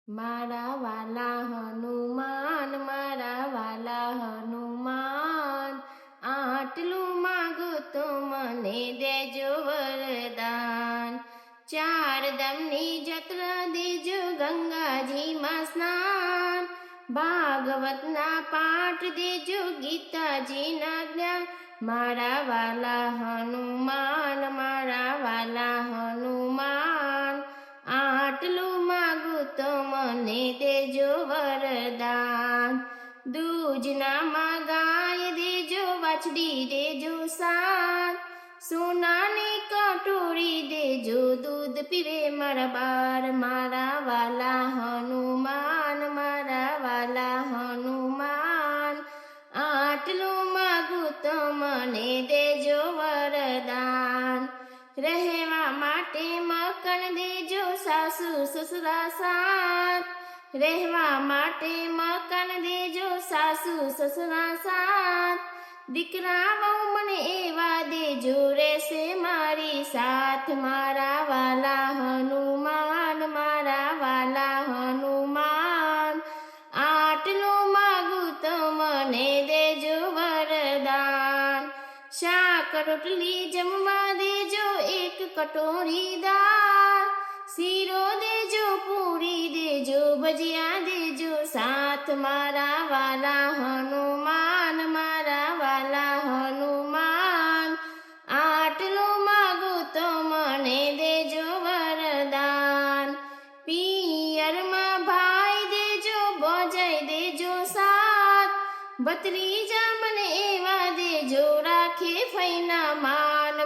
મારા વાલા હનુમાન, મારા વાલા હનુમાન, આટલું માગું તો મને દેજો વરદાન। ચાર ધામની જત્રા દેજો, ગંગાજીમાં સ્નાન, ભાગવતના પાઠ દેજો, ગીતાજીના જ્ઞાન। મારા વાલા હનુમાન, મારા વાલા હનુમાન, આટલું માગું તો મને દેજો વરદાન। દૂધનામાં ગાય દેજો, વાછડી દેજો સાત, સોનાની કટોરી દેજો, દૂધ પીવે મારા બાર। મારા વાલા હનુમાન, મારા વાલા હનુમાન, આટલું માગું તો મને દેજો વરદાન। રહેવા માટે મકાન દેજો, સાસુ સસરા સાથ, રહેવા માટે મકાન દેજો, સાસુ સસરા સાથ। દીકરા બહુ મને એવા દેજો, રહેશે મારી સાથ। મારા વાલા હનુમાન, મારા વાલા હનુમાન, આટલું માગું તો મને દેજો વરદાન। શાક રોટલી જમવા દેજો, એક કટોરી દાળ, શીરો દેજો, પૂરી દેજો, ભજીયા દેજો સાથ। મારા વાલા હનુમાન, મારા વાલા હનુમાન, આટલું માગું તો મને દેજો વરદાન। પિયરમાં ભાઈ દેજો, ભોજાઈ દેજો સાથ, ભત્રીજા મને એવા દેજો, રાખે ફઈના માન।